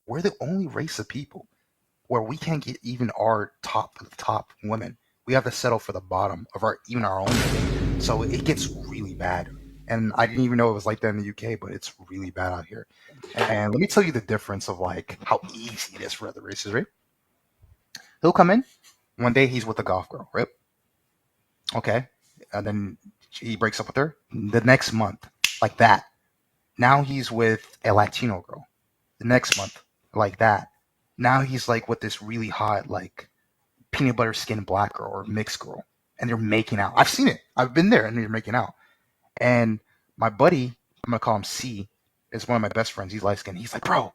we're the only race of people where we can't get even our top women. We have to settle for the bottom of our even our own. So it gets really bad. And I didn't even know it was like that in the UK, but it's really bad out here. And let me tell you the difference of like how easy it is for other races, right? He'll come in one day, he's with a golf girl, right? Okay, and then he breaks up with her. The next month, like that, now he's with a Latino girl. The next month, like that, now he's like with this really hot like peanut butter skin black girl or mixed girl, and they're making out. I've seen it. I've been there, and they're making out. And my buddy, I'm gonna call him C, is one of my best friends. He's light skinned. He's like, bro,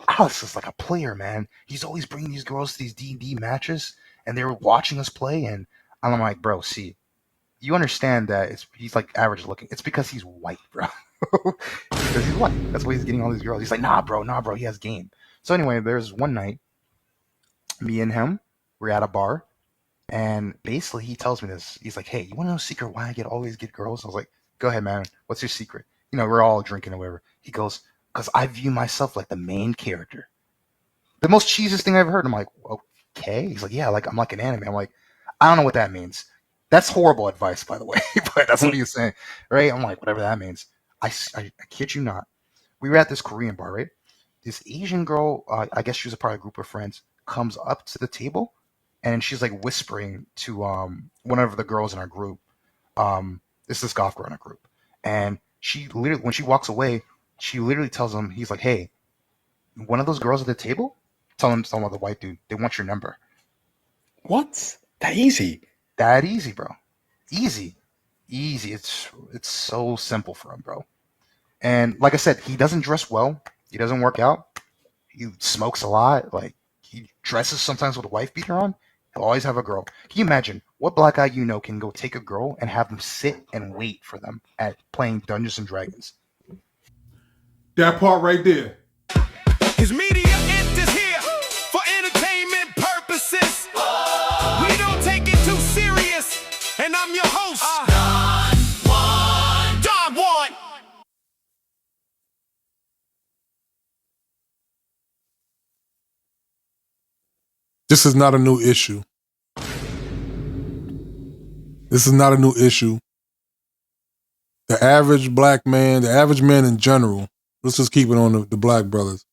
Alex is like a player, man. He's always bringing these girls to these D&D matches, and they were watching us play. And I'm like, bro, C, you understand that he's like average looking. It's because he's white, bro. Because he's white. That's why he's getting all these girls. He's like, nah, bro, he has game. So anyway, there's one night, me and him, we're at a bar, and basically, he tells me this. He's like, "Hey, you want to know a secret why I get always get girls?" I was like, "Go ahead, man. What's your secret?" We're all drinking or whatever. He goes, "Because I view myself like the main character." The most cheesiest thing I've ever heard. I'm like, "Okay." He's like, "Yeah, like I'm like an anime." I'm like, "I don't know what that means." That's horrible advice, by the way, but that's what he was saying, right? I'm like, whatever that means. I kid you not. We were at this Korean bar, right? This Asian girl, I guess she was a part of a group of friends, comes up to the table and she's like whispering to one of the girls in our group. This golf girl in our group, and she literally when she walks away, she literally tells him, he's like, "Hey, one of those girls at the table, tell him the white dude, they want your number." What? That easy? That easy, bro. Easy, easy. It's so simple for him, bro. And like I said, he doesn't dress well. He doesn't work out. He smokes a lot. Like he dresses sometimes with a wife beater on. He'll always have a girl. Can you imagine what black guy can go take a girl and have them sit and wait for them at playing Dungeons and Dragons? That part right there. His media enters here for entertainment purposes. We don't take it too serious, and I'm your host, Don Juan. This is not a new issue. This is not a new issue. The average black man, the average man in general, let's just keep it on the black brothers.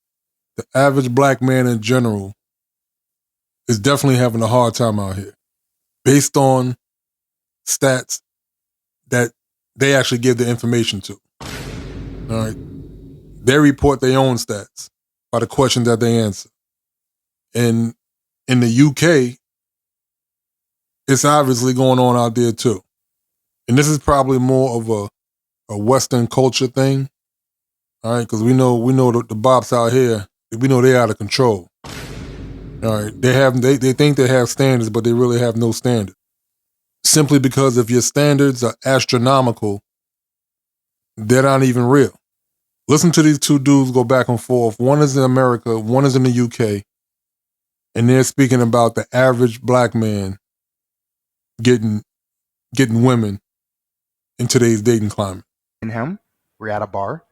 The average black man in general is definitely having a hard time out here based on stats that they actually give the information to. All right. They report their own stats by the question that they answer. And in the UK, it's obviously going on out there too. And this is probably more of a Western culture thing. All right, because we know the bops out here, we know they're out of control. All right. They think they have standards, but they really have no standard. Simply because if your standards are astronomical, they're not even real. Listen to these two dudes go back and forth. One is in America, one is in the UK, and they're speaking about the average black man getting women in today's dating climate. And him, we're at a bar,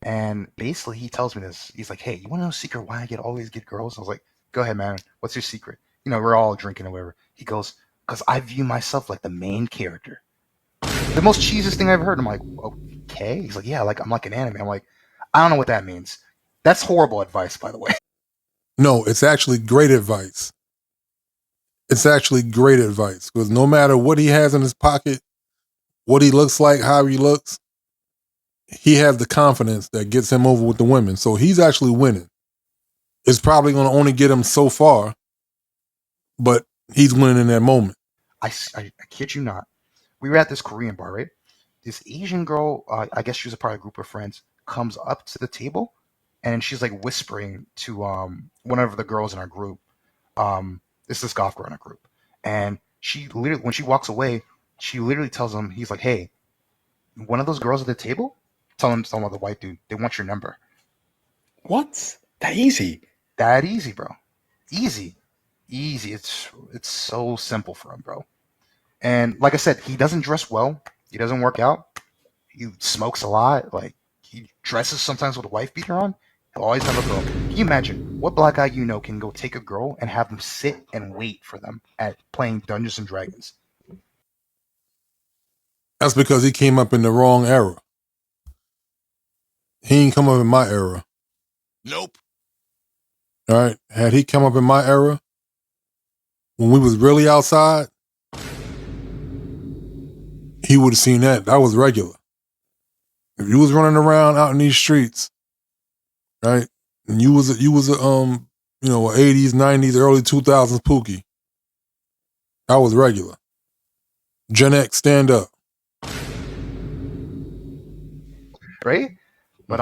and basically he tells me this. He's like, "Hey, you want to know a secret why I always get girls?" I was like, "Go ahead, man. What's your secret?" We're all drinking or whatever. He goes, "Because I view myself like the main character." The most cheesiest thing I've ever heard. I'm like, "Okay." He's like, "Yeah, like I'm like an anime." I'm like, I don't know what that means. That's horrible advice, by the way. No, it's actually great advice. It's actually great advice because no matter what he has in his pocket, what he looks like, how he looks, he has the confidence that gets him over with the women. So he's actually winning. It's probably going to only get him so far, but he's winning in that moment. I kid you not. We were at this Korean bar, right? This Asian girl, I guess she was a part of a group of friends, comes up to the table and she's like whispering to one of the girls in our group. This golf girl in our group. And she literally, when she walks away, she literally tells him, he's like, "Hey, one of those girls at the table, tell him the white dude, they want your number." What? That easy? That easy, bro. Easy. Easy. It's so simple for him, bro. And like I said, he doesn't dress well. He doesn't work out. He smokes a lot. Like he dresses sometimes with a wife beater on. They'll always have a girl. Can you imagine what black guy you know can go take a girl and have them sit and wait for them at playing Dungeons and Dragons? That's because he came up in the wrong era. He ain't come up in my era. Nope. All right. Had he come up in my era, when we was really outside, he would have seen that. That was regular. If you was running around out in these streets, right, and you was a 80s, 90s, early 2000s Pookie, that was regular. Gen X, stand up. Right? But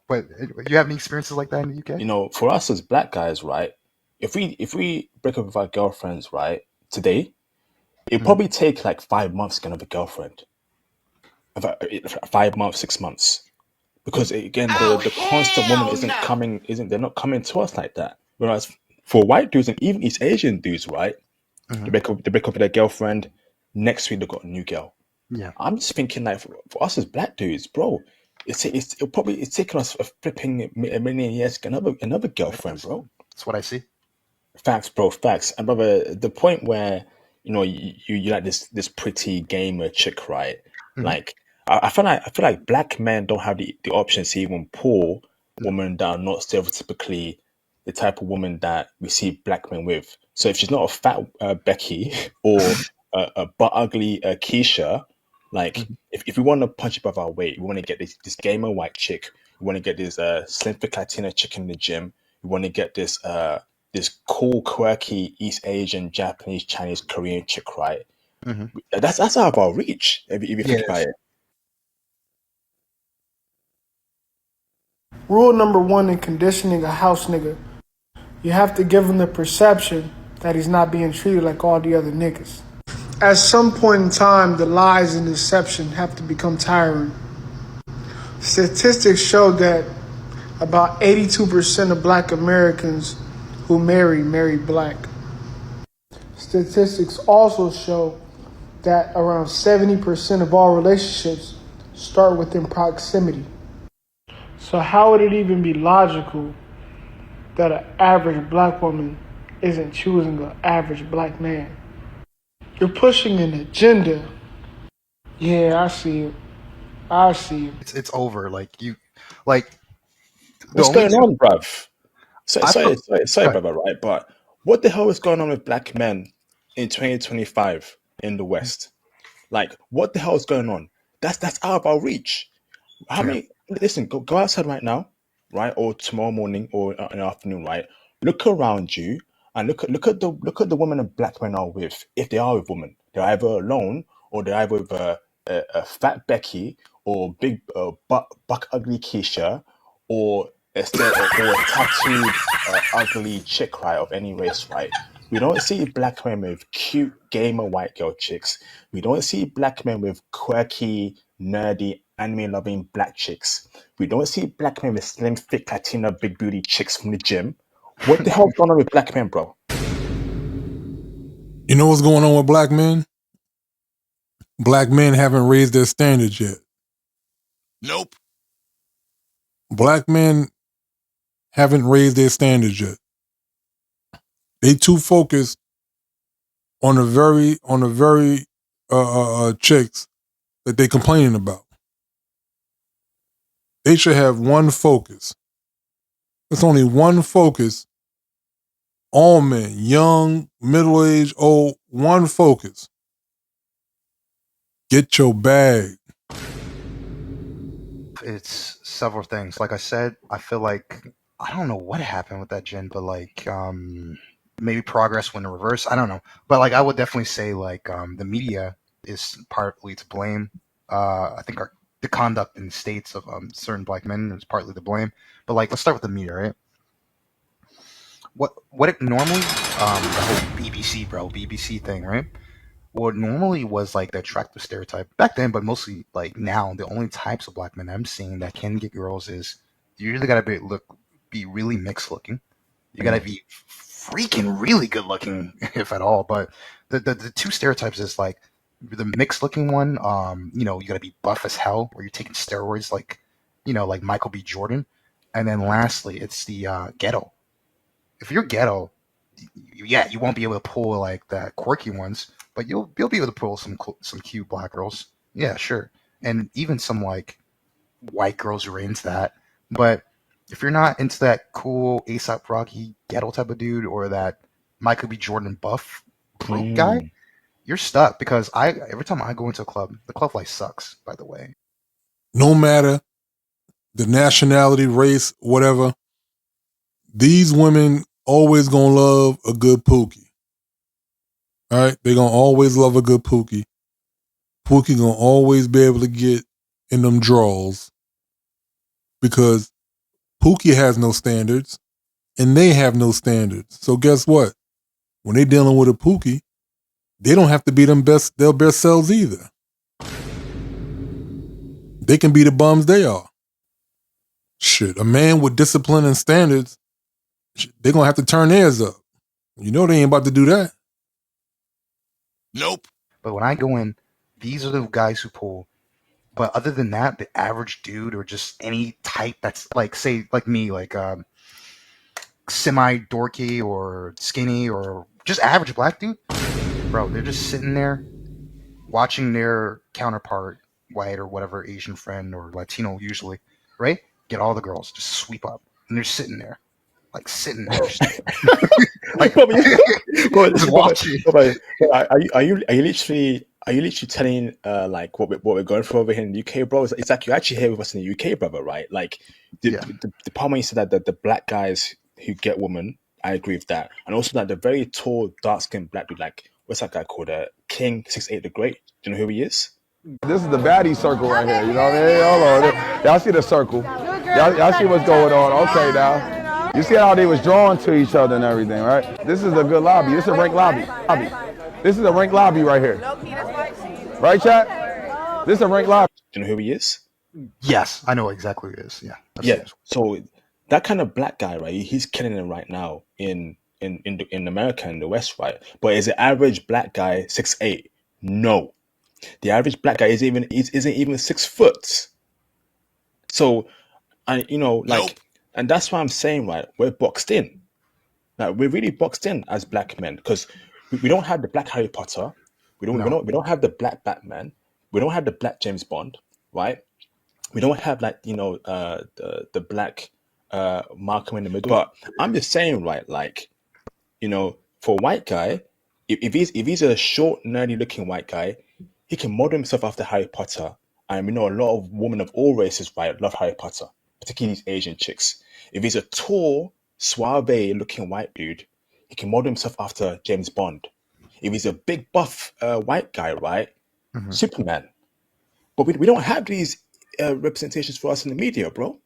but you have any experiences like that in the UK? You know, for us as black guys, right? If we break up with our girlfriends, right, today, it'd probably take like 5 months to get another girlfriend. 5 months, 6 months. Because again, the constant woman they're not coming to us like that. Whereas for white dudes and even East Asian dudes, right? They break up with their girlfriend, next week they got a new girl. Yeah. I'm just thinking like for us as black dudes, bro, it's taking us a flipping a million years to get another girlfriend, bro. That's what I see. Facts, bro, facts. And brother, the point where you like this pretty gamer chick, right? Like I feel like black men don't have the option to even pull women that are not stereotypically the type of woman that we see black men with. So if she's not a fat Becky or a butt ugly Keisha, like if we want to punch above our weight, we want to get this gamer white chick. We want to get this slim fit Latina chick in the gym. We want to get this cool, quirky East Asian, Japanese, Chinese, Korean chick, right? That's out of our reach if you think about it. Rule number 1 in conditioning a house nigga: you have to give him the perception that he's not being treated like all the other niggas. At some point in time, the lies and deception have to become tiring. Statistics show that about 82% of black Americans who marry black. Statistics also show that around 70% of all relationships start within proximity. So how would it even be logical that an average black woman isn't choosing an average black man? You're pushing an agenda. Yeah, I see it. It's over. Like What's going on, bruv? Sorry, Right. brother, right? But what the hell is going on with black men in 2025 in the West? Like, what the hell is going on? That's out of our reach. How many? Listen, go outside right now, right, or tomorrow morning or in the afternoon, right? Look around you and look at the women and black men are with. If they are with women, they're either alone or they're either with a fat Becky or big buck ugly Keisha or a tattooed ugly chick, right, of any race, right? We don't see black men with cute gamer white girl chicks. We don't see black men with quirky, nerdy, anime-loving black chicks. We don't see black men with slim, thick, Latina, big booty chicks from the gym. What the hell's going on with black men, bro? You know what's going on with black men? Black men haven't raised their standards yet. Nope. Black men haven't raised their standards yet. They too focused on the very chicks that they complaining about. They should have one focus. There's only one focus. All men, young, middle-aged, old, one focus. Get your bag. It's several things. Like I said, I feel like I don't know what happened with that gen, but like maybe progress went in reverse. I don't know, but like I would definitely say like the media is partly to blame. I think the conduct in the states of certain black men is partly to blame. But like let's start with the media, right? What it normally the whole BBC thing, right? What normally was like the attractive stereotype back then, but mostly like now, the only types of black men I'm seeing that can get girls is you usually gotta be really mixed looking. You gotta be freaking really good looking, if at all. But the two stereotypes is like the mixed looking one. You gotta be buff as hell, or you're taking steroids like like Michael B. Jordan. And then lastly, it's the ghetto. If you're ghetto, yeah, you won't be able to pull like the quirky ones, but you'll be able to pull some cute black girls. Yeah, sure, and even some like white girls who are into that. But if you're not into that cool ASAP Rocky ghetto type of dude or that Michael B. Jordan buff broke guy, Mm. you're stuck because every time I go into a club, the club life sucks. By the way, No matter the nationality, race, whatever, these women always gonna love a good pookie. All right, they gonna always love a good pookie. Pookie gonna always be able to get in them draws because Pookie has no standards and they have no standards. So guess what? When they dealing with a Pookie, they don't have to be their best selves either. They can be the bums they are. Shit, a man with discipline and standards, they're gonna have to turn theirs up. You know they ain't about to do that. Nope. but when I go in, these are the guys who pull. But other than that, the average dude or just any type that's like, say, like me, like semi dorky or skinny or just average black dude, bro, they're just sitting there watching their counterpart, white or whatever Asian friend or Latino usually, right? Get all the girls, just sweep up, and they're sitting there, like sitting there, just, like But just watching. are you literally telling like what we're going through over here in the UK, bro? It's like you're actually here with us in the UK, brother, right? Like Yeah. the part when you said that the black guys who get women, I agree with that, and also that the very tall, dark skinned black dude, like what's that guy called? King 68 the Great. Do you know who he is? This is the baddie circle right here. You know what I mean? Hold on. Y'all see the circle? Y'all see what's going on? Okay, now. You see how they was drawn to each other and everything, right? This is a good lobby. This is a ranked lobby. This is a ranked lobby right here. Right, chat? This is a ranked lobby. Do you know who he is? Yes, I know exactly who it is. Yeah. Yeah. So that kind of black guy, right? He's killing it right now in America in the West, right? But is the average black guy 6'8"? No. The average black guy isn't even 6 foot. So, and and that's why I'm saying, right, we're boxed in. Like we're really boxed in as black men because we don't have the black Harry Potter, we don't have the black Batman, we don't have the black James Bond, right? We don't have like the black Malcolm in the Middle. But I'm just saying, right, like for a white guy, if he's a short, nerdy looking white guy, he can model himself after Harry Potter. And we know a lot of women of all races, right, love Harry Potter, particularly these Asian chicks. If he's a tall, suave looking white dude, he can model himself after James Bond. If he's a big buff white guy, right, Superman. But we don't have these representations for us in the media, bro.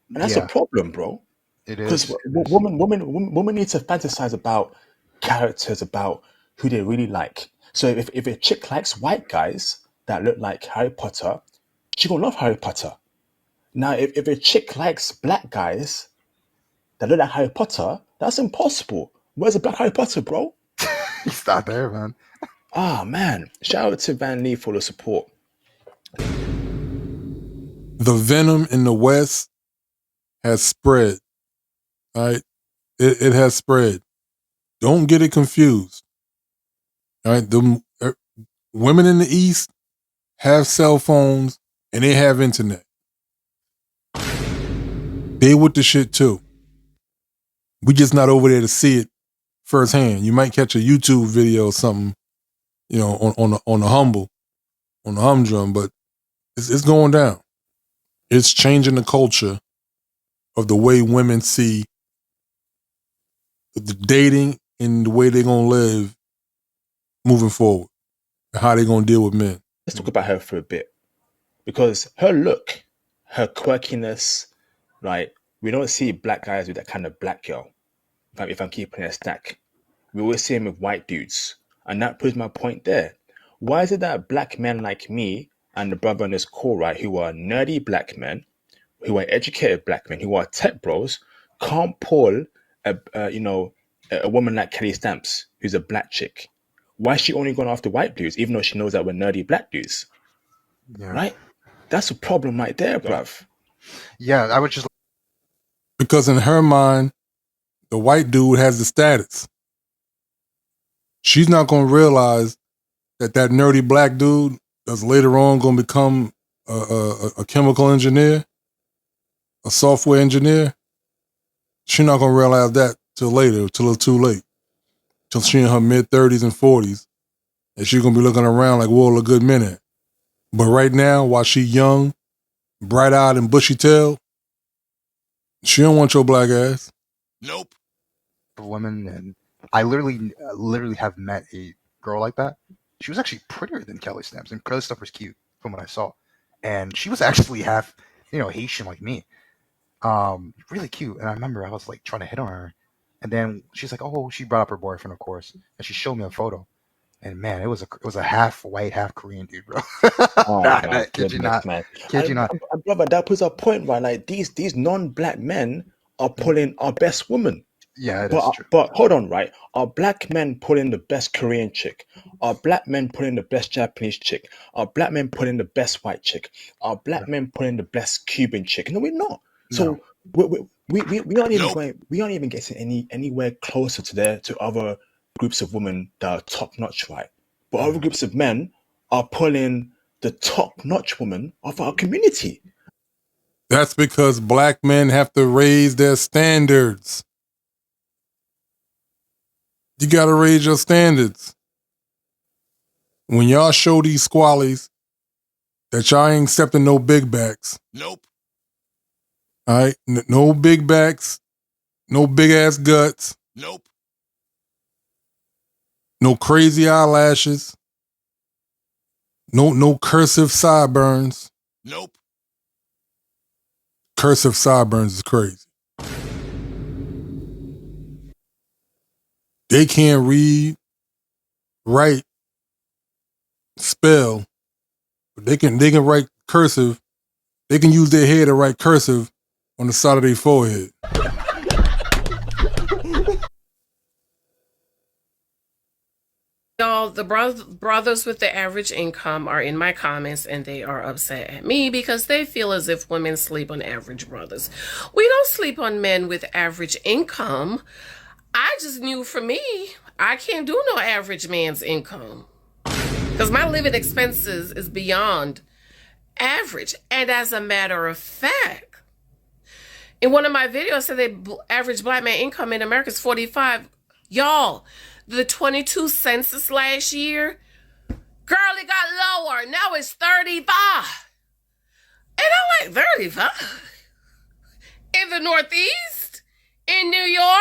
And that's a problem, bro. It Because is. women need to fantasize about characters, about who they really like. So if a chick likes white guys that look like Harry Potter, she gonna love Harry Potter. Now, if a chick likes black guys that look like Harry Potter, that's impossible. Where's the black Harry Potter, bro? He's not there, man. Ah, man. Shout out to Van Lee for the support. The venom in the West has spread. All right, it has spread. Don't get it confused. All right, the women in the East have cell phones and they have internet. They with the shit too. We just not over there to see it firsthand. You might catch a YouTube video or something, on the humdrum, but it's going down. It's changing the culture of the way women see the dating and the way they're gonna live moving forward, and how they're gonna deal with men. Let's talk about her for a bit. Because her look, her quirkiness, right? We don't see black guys with that kind of black girl. If I'm keeping it a stack, we always see him with white dudes. And that proves my point there. Why is it that black men like me and the brother on this call, right, who are nerdy black men, who are educated black men, who are tech bros, can't pull a woman like Kelly Stamps, who's a black chick? Why is she only going after white dudes, even though she knows that we're nerdy black dudes? Yeah. Right? That's a problem right there, bruv. Yeah, I would just Because in her mind, the white dude has the status. She's not going to realize that nerdy black dude that's later on going to become a chemical engineer, a software engineer. She's not going to realize that till later, till it's too late. Till she in her mid-30s and 40s, and she's going to be looking around like, whoa, a good minute. But right now, while she young, bright-eyed and bushy-tailed, she don't want your black ass. Nope. women, and I literally have met a girl like that. She was actually prettier than Kelly Stamps, and Kelly Stamps was cute from what I saw, and she was actually half, Haitian like me. Really cute. And I remember I was like trying to hit on her, and then she's like, "Oh," she brought up her boyfriend, of course, and she showed me a photo. And man, it was a half white, half Korean dude, bro. Oh Nah, my kid you goodness, not, man! kid you not. And brother, that puts a point right. Like these non-black men are pulling our best women. Yeah, it is true. But hold on, right? Are black men pulling the best Korean chick? Are black men pulling the best Japanese chick? Are black men pulling the best white chick? Are black men pulling the best Cuban chick? No, we're not. So we aren't even going. We aren't even getting anywhere closer to other groups of women that are top notch, right? But other groups of men are pulling the top notch woman of our community. That's because black men have to raise their standards. You got to raise your standards. When y'all show these squallies that y'all ain't accepting no big backs. Nope. All right? No big backs, no big ass guts, Nope. no crazy eyelashes, no cursive sideburns. Nope. Cursive sideburns is crazy. They can't read, write, spell, but they can write cursive. They can use their head to write cursive on the side of their forehead. Y'all, the brothers with the average income are in my comments, and they are upset at me because they feel as if women sleep on average brothers. We don't sleep on men with average income. I just knew for me, I can't do no average man's income because my living expenses is beyond average. And as a matter of fact, in one of my videos, I said the average black man income in America is 45. Y'all, the 22 census last year, girl, it got lower. Now it's 35. And I'm like, 35? In the Northeast? In New York?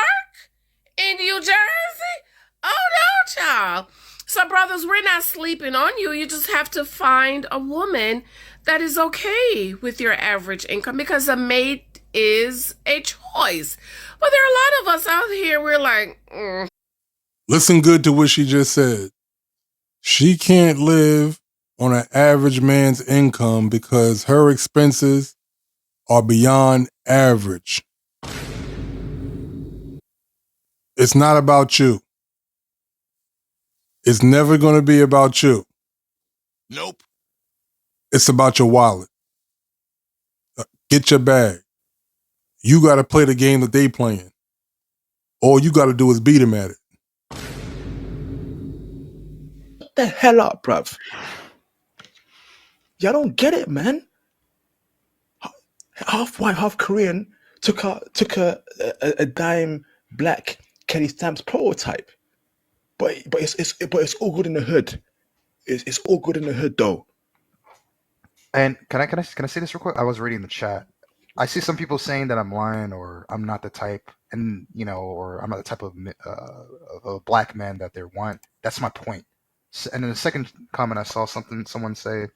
In New Jersey? Oh, no, child. So, brothers, we're not sleeping on you. You just have to find a woman that is okay with your average income because a mate is a choice. But there are a lot of us out here, we're like, Listen good to what she just said. She can't live on an average man's income because her expenses are beyond average. It's not about you. It's never going to be about you. Nope. It's about your wallet. Get your bag. You got to play the game that they playing. All you got to do is beat them at it. Shut the hell up, bruv. Y'all don't get it, man. Half white, half Korean took a dime black Kelly Stamps prototype, but it's all good in the hood. It's all good in the hood though. And can I say this real quick? I was reading the chat. I see some people saying that I'm lying or I'm not the type, and or I'm not the type of a black man that they want. That's my point. And in the second comment, I saw someone say,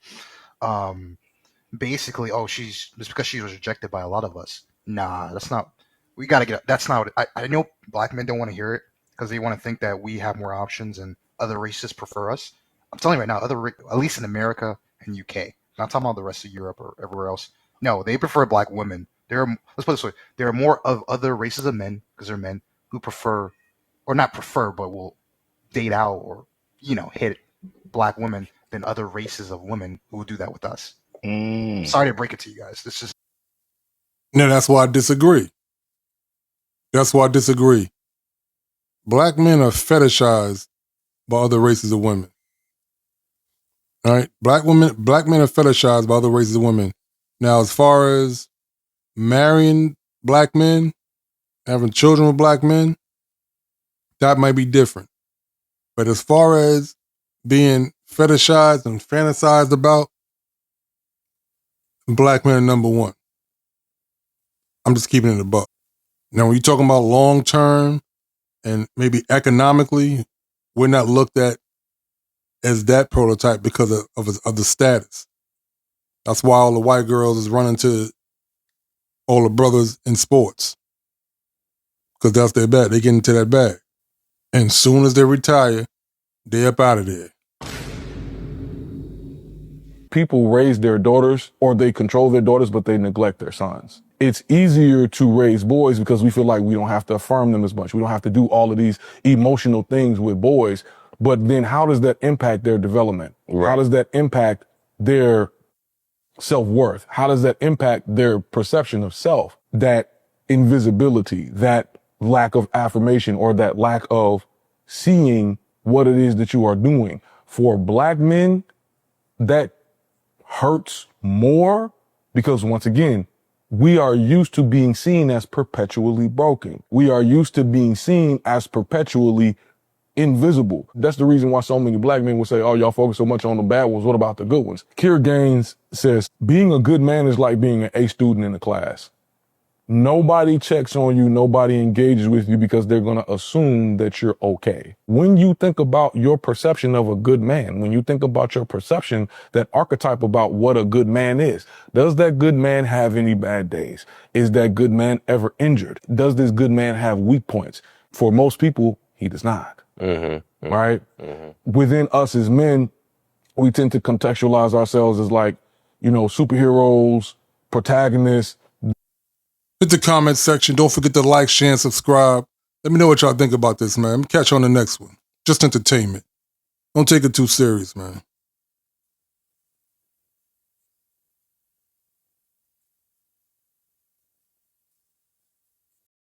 basically, oh, it's because she was rejected by a lot of us. Nah, that's not. We gotta get. That's not. I know black men don't want to hear it because they want to think that we have more options and other races prefer us. I'm telling you right now, at least in America and UK. Not talking about the rest of Europe or everywhere else. No, they prefer black women. Let's put it this way: there are more of other races of men because they're men who prefer, or not prefer, but will date out or hit black women than other races of women who will do that with us. Sorry to break it to you guys. This is Now, that's why I disagree. That's why I disagree. Black men are fetishized by other races of women. All right? Black men are fetishized by other races of women. Now, as far as marrying black men, having children with black men, that might be different. But as far as being fetishized and fantasized about, black men are number one. I'm just keeping it a buck. Now, when you're talking about long term and maybe economically, we're not looked at as that prototype because of the status. That's why all the white girls is running to all the brothers in sports, because that's their bag. They get into that bag. And soon as they retire, they up out of there. People raise their daughters, or they control their daughters, but they neglect their sons. It's easier to raise boys because we feel like we don't have to affirm them as much. We don't have to do all of these emotional things with boys. But then how does that impact their development? Right. How does that impact their self-worth? How does that impact their perception of self? That invisibility, that lack of affirmation, or that lack of seeing what it is that you are doing. For black men, that hurts more because, once again, we are used to being seen as perpetually broken. We are used to being seen as perpetually invisible. That's the reason why so many black men will say, oh, y'all focus so much on the bad ones. What about the good ones? Keir Gaines says, being a good man is like being an A student in a class. Nobody checks on you. Nobody engages with you because they're going to assume that you're okay. When you think about your perception of a good man, when you think about your perception, that archetype about what a good man is, does that good man have any bad days? Is that good man ever injured? Does this good man have weak points? For most people, he does not. Right? Within us as men, we tend to contextualize ourselves as like, superheroes, protagonists. Hit the comment section. Don't forget to like, share, and subscribe. Let me know what y'all think about this, man. Catch you on the next one. Just entertainment. Don't take it too serious, man.